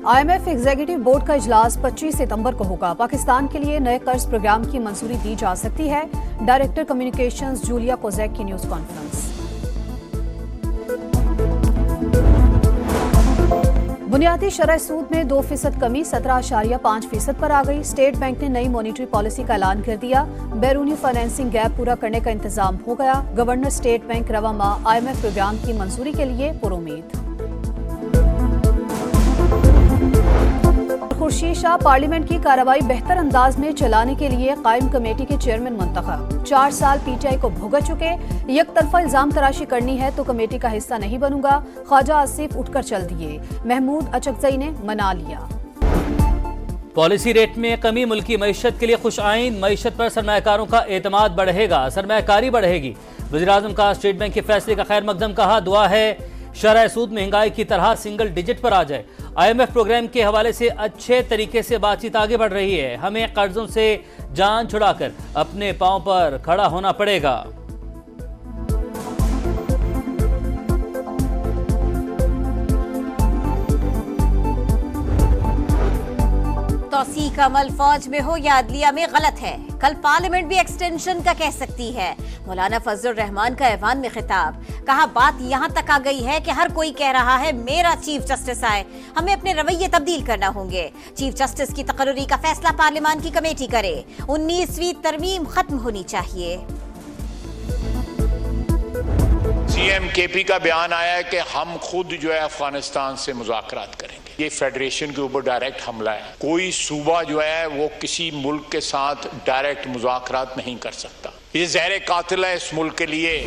IMF executive board का इजलास 25 सितंबर को होगा। पाकिस्तान के लिए नए कर्ज प्रोग्राम की मंजूरी दी जा सकती है। डायरेक्टर कम्युनिकेशंस जूलिया कोजेक की न्यूज कॉन्फ्रेंस। बुनियादी शरह सूद में 2% कमी 17.5% पर आ गई। स्टेट बैंक ने नई मॉनिटरी पॉलिसी का ऐलान कर दिया। बैरूनी फाइनेंसिंग गैप पूरा करने का इंतजाम हो गया। गवर्नर स्टेट बैंक रवा माह IMF प्रोग्राम की मंजूरी के लिए पुरुमीद। खुर्शीद शाह पार्लियामेंट की कार्रवाई बेहतर अंदाज में चलाने के लिए कायम कमेटी के चेयरमैन मुंतखब। 4 साल PTI को भुगत चुके। एक तरफा इल्जाम तराशी करनी है तो कमेटी का हिस्सा नहीं बनूंगा। ख्वाजा आसिफ उठकर चल दिए। महमूद अचकजई ने मना लिया। पॉलिसी रेट में कमी मुल्की मईशत के लिए खुश आइन। मईशत पर सरमायाकारों का एतमाद बढ़ेगा, सरमायाकारी बढ़ेगी। वज़ीर-ए-आज़म का स्टेट बैंक के फैसले का खैर मकदम कहा। दुआ है शरह सूद महंगाई की तरह सिंगल डिजिट पर आ जाए। IMF प्रोग्राम के हवाले से अच्छे तरीके से बातचीत आगे बढ़ रही है। हमें कर्जों से जान छुड़ाकर अपने पांव पर खड़ा होना पड़ेगा। तौसीक का अमल फौज में हो या अदलिया में गलत है। कल पार्लियामेंट भी एक्सटेंशन का कह सकती है। मौलाना फजलुर रहमान का ऐवान में खिताब। कहा बात यहाँ तक आ गई है कि हर कोई कह रहा है मेरा चीफ जस्टिस आए। हमें अपने रवैये तब्दील करना होंगे। चीफ जस्टिस की तकर्री का फैसला पार्लियामान की कमेटी करे। 19वीं तरमीम खत्म होनी चाहिए। CM KP का बयान आया है कि हम खुद जो है अफगानिस्तान से मुज़ाकरात करेंगे। ये फेडरेशन के ऊपर डायरेक्ट हमला है। कोई सूबा जो है वो किसी मुल्क के साथ डायरेक्ट मुज़ाकरात नहीं कर सकता। ये ज़हर कातिल है इस मुल्क के लिए।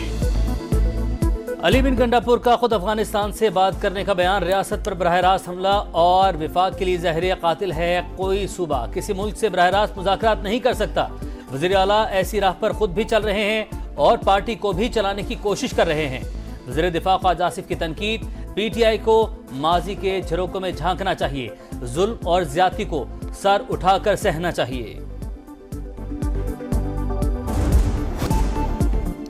अली बिन गंडापुर का खुद अफगानिस्तान से बात करने का बयान। रियासत पर बरह रास्त हमला और विफाक के लिए ज़हर कातिल है। कोई सूबा किसी मुल्क से बरह रास्त मुज़ाकरात नहीं कर सकता। वज़ीर आला ऐसी राह पर खुद भी चल रहे हैं और पार्टी को भी चलाने की कोशिश कर रहे हैं। वज़ीर दिफा ख्वाजा आसिफ की तनकीद। PTI को माजी के झरोकों में झांकना चाहिए। जुल्म और ज्यादती को सर उठाकर सहना चाहिए।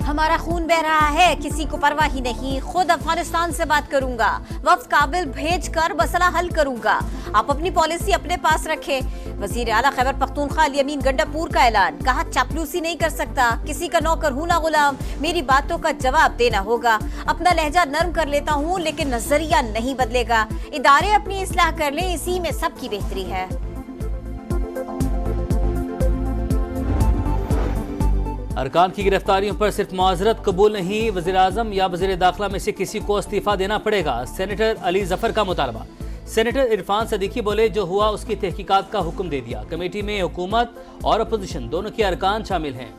हमारा खून बह रहा है, किसी को परवाह ही नहीं। खुद अफगानिस्तान से बात करूंगा। वफ्द काबिल भेजकर मसला हल करूंगा। आप अपनी पॉलिसी अपने पास रखें। वजीर आला खैबर पख्तूनख्वा अली अमीन गंडापुर का ऐलान। कहा चापलूसी नहीं कर सकता, किसी का नौकर हूं ना गुलाम। मेरी बातों का जवाब देना होगा। अपना लहजा नरम कर लेता हूं लेकिन नजरिया नहीं बदलेगा। इदारे अपनी इस्लाह कर लें, इसी में सबकी बेहतरी है। अरकान की गिरफ्तारियों पर सिर्फ माजरत कबूल नहीं, वज़ीर-ए-आज़म या वज़ीर दाखिला में से किसी को इस्तीफा देना पड़ेगा। सेनेटर अली जफर का मुतालबा। सेनेटर इरफान सदीकी बोले जो हुआ उसकी तहकीकात का हुक्म दे दिया। कमेटी में हुकूमत और अपोजिशन दोनों के अरकान शामिल हैं।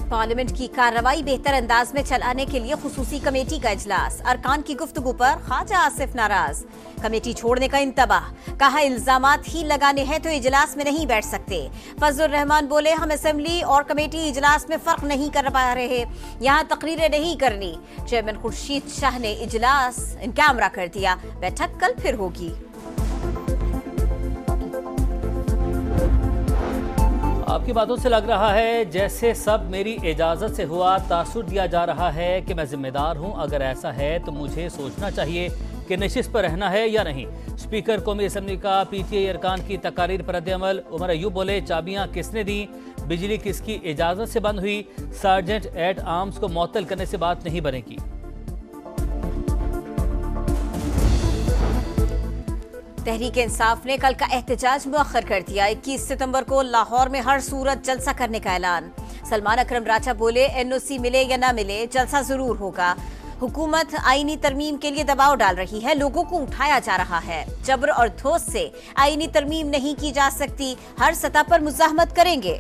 पार्लियामेंट की कार्रवाई बेहतर अंदाज में चलाने के लिए खुसूसी कमेटी का इजलास। अरकान की गुफ्तगू पर ख्वाजा आसिफ नाराज। कमेटी छोड़ने का इंतबाह। कहा इल्जामात ही लगाने हैं तो इजलास में नहीं बैठ सकते। फजलुर रहमान बोले हम असेंबली और कमेटी इजलास में फर्क नहीं कर पा रहे, यहाँ तकरीरें नहीं करनी। चेयरमैन खुर्शीद शाह ने इजलास इन कैमरा कर दिया। बैठक कल फिर होगी। आपकी बातों से लग रहा है जैसे सब मेरी इजाजत से हुआ। तासुर दिया जा रहा है कि मैं जिम्मेदार हूं। अगर ऐसा है तो मुझे सोचना चाहिए कि नशिस्त पर रहना है या नहीं। स्पीकर कौमी असम्बली का PTI अरकान की तकारीर पर रद्द-ए-अमल। उमर अयूब बोले चाबियां किसने दी, बिजली किसकी इजाजत से बंद हुई। सार्जेंट एट आर्म्स को मुअत्तल करने से बात नहीं बनेगी। तहरीक इंसाफ ने कल का एहतजाज मुअख्खर कर दिया। 21 सितंबर को लाहौर में हर सूरत जलसा करने का ऐलान। सलमान अकरम राजा बोले NOC मिले या ना मिले जलसा जरूर होगा। हुकूमत आईनी तरमीम के लिए दबाव डाल रही है, लोगों को उठाया जा रहा है। जबर और धोस से आईनी तरमीम नहीं की जा सकती, हर सतह पर मुज़ाहमत करेंगे।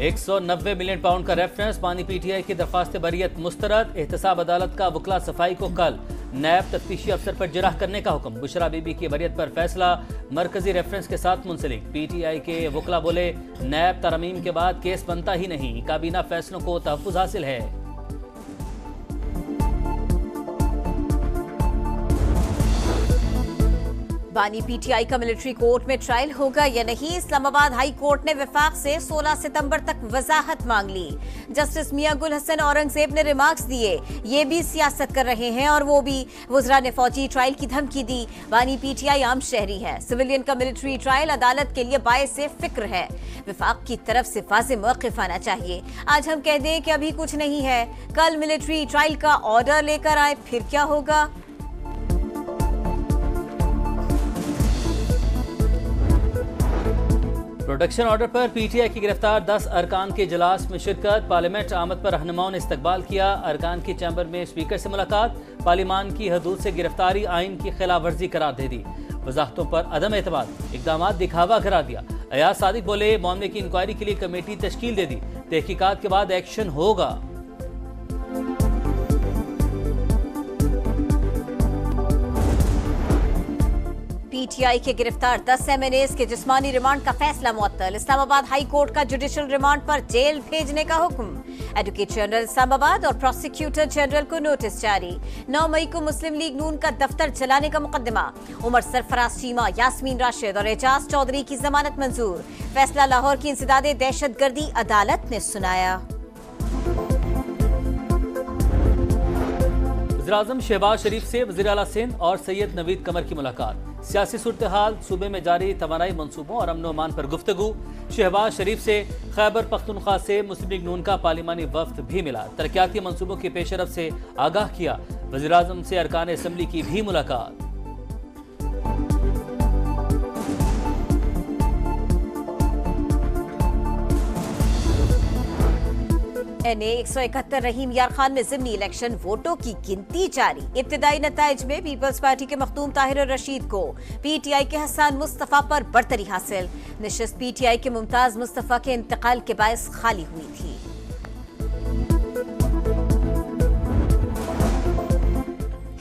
190 मिलियन पाउंड का रेफरेंस। पानी PTI की दरख्वास्त बरियत मुस्तरद। एहतसाब अदालत का वकला सफाई को कल नैब तफ्तीशी अफसर पर जिरह करने का हुक्म। बुशरा बीबी की बरियत पर फैसला मरकजी रेफरेंस के साथ मुंसलिक। PTI के वकला बोले नैब तरमीम के बाद केस बनता ही नहीं, काबीना फैसलों को तहफ़्फ़ुज़ हासिल है। बानी पीटीआई का मिलिट्री कोर्ट में ट्रायल होगा या नहीं, इस्लामाबाद हाई कोर्ट ने विफाक से 16 सितंबर तक वजाहत मांग ली। जस्टिस मियां गुल हसन औरंगजेब ने रिमार्क्स दिए, ये भी सियासत कर रहे हैं और वो भी। वुज़रा ने फौजी ट्रायल की धमकी दी। बानी पीटीआई आम शहरी है, सिविलियन का मिलिट्री ट्रायल अदालत के लिए बायस फिक्र है। विफाक की तरफ से वाज़ेह मौक़िफ़ आना चाहिए। आज हम कह दें कि अभी कुछ नहीं है, कल मिलिट्री ट्रायल का ऑर्डर लेकर आए, फिर क्या होगा? प्रोटेक्शन ऑर्डर पर पीटीआई की गिरफ्तार 10 अरकान के इजलास में शिरकत। पार्लियामेंट आमद पर रहनुमाओं ने इस्तकबाल किया। अरकान की चैम्बर में स्पीकर से मुलाकात। पार्लियामान की हदूद से गिरफ्तारी आइन की खिलाफ वर्जी करार दे दी। वजाहतों पर अदम एतमाद, इकदामात दिखावा करार दिया। अयाज सादिक बोले, मामले की इंक्वायरी के लिए कमेटी तश्कील दे दी, तहकीकात के बाद एक्शन होगा। पीटीआई के गिरफ्तार 10 एमएनएस के जिस्मानी रिमांड का फैसला मुअत्तल। इस्लामाबाद हाई कोर्ट का जुडिशियल रिमांड पर जेल भेजने का हुक्म। एडवोकेट जनरल इस्लामाबाद और प्रोसिक्यूटर जनरल को नोटिस जारी। 9 मई को मुस्लिम लीग नून का दफ्तर जलाने का मुकदमा। उमर सरफराज चीमा, यास्मीन राशिद और एजाज चौधरी की जमानत मंजूर। फैसला लाहौर की इंसदादे दहशतगर्दी अदालत ने सुनाया। वज़ीर-ए-आज़म शहबाज शरीफ से वज़ीर आला सिंध और सैयद नवीद कमर की मुलाकात। सियासी सूरत हाल, सूबे में जारी तवानाई मंसूबों और अमन अमान पर गुफ्तगू। शहबाज शरीफ से खैबर पख्तूनख्वा से मुस्लिम लीग नून का पार्लिमानी वफ्द भी मिला। तरक्याती मंसूबों की पेशरफ से आगाह किया। वज़ीर-ए-आज़म से अरकान असम्बली की भी मुलाकात। NA 171 रहीम यार खान में ज़िमनी इलेक्शन वोटों की गिनती जारी। इब्तिदाई नताइज में पीपल्स पार्टी के मखदूम ताहिर रशीद को पीटीआई के हसन मुस्तफा पर बरतरी हासिल। निशस्त पीटीआई के मुमताज मुस्तफा के इंतकाल के बायस खाली हुई थी।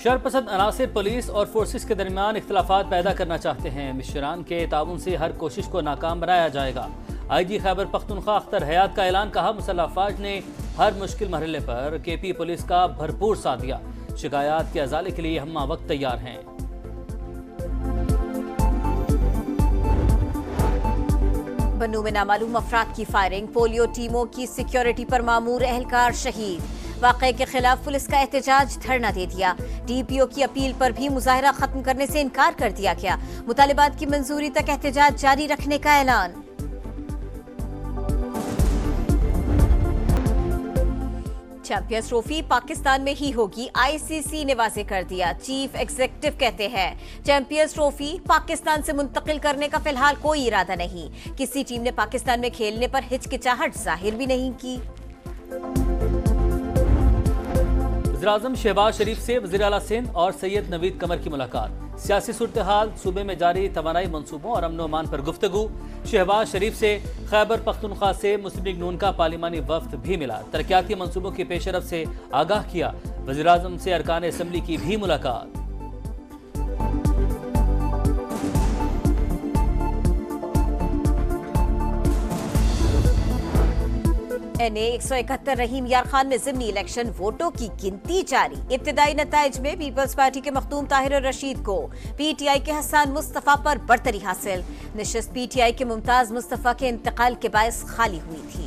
शरपसंद अनासिर पुलिस और फोर्सेस के दरमियान इख्तिलाफात पैदा करना चाहते हैं। मिशरान के ताउन से हर कोशिश को नाकाम बनाया जाएगा। IG खैबर पख्तूनख्वा अख्तर हयात का ऐलान। कहा, मुसल्लह अफवाज ने हर मुश्किल मरहले पर KP पुलिस का भरपूर साथ दिया। शिकायत के अजाले के लिए हम वक्त तैयार हैं। बन्नू में नामालूम अफराद की फायरिंग। पोलियो टीमों की सिक्योरिटी पर मामूर एहलकार शहीद। वाक़े के खिलाफ पुलिस का एहतजाज, धरना दे दिया। DPO की अपील पर भी मुजाहरा खत्म करने से इनकार कर दिया गया। मुतालिबात की मंजूरी तक एहतजाज जारी रखने का ऐलान। चैंपियंस ट्रॉफी पाकिस्तान में ही होगी, ICC ने वाज़ेह कर दिया। चीफ एग्जीक्यूटिव कहते हैं चैंपियंस ट्रॉफी पाकिस्तान से मुंतकिल करने का फिलहाल कोई इरादा नहीं। किसी टीम ने पाकिस्तान में खेलने पर हिचकिचाहट जाहिर भी नहीं की। वज़ीर-ए-आज़म शहबाज शरीफ से वज़ीर आला सिंध और सैयद नवीद कमर की मुलाकात। सियासी सूरत हाल, सूबे में जारी तवानाई मंसूबों और अमन अमान पर गुफ्तगू। शहबाज शरीफ से खैबर पख्तूनख्वा से मुस्लिम लीग नून का पार्लिमानी वफ्द भी मिला। तरक्याती मंसूबों की पेशरफ से आगाह किया। वज़ीर-ए-आज़म से अरकान असम्बली की भी मुलाकात। NA 171 रहीम यार खान में ज़िमनी इलेक्शन वोटों की गिनती जारी। इब्तिदाई नताइज में पीपल्स पार्टी के मखदूम ताहिर रशीद को पीटीआई के हसन मुस्तफा पर बरतरी हासिल। निशस्त पीटीआई के मुमताज मुस्तफा के इंतकाल के बायस खाली हुई थी।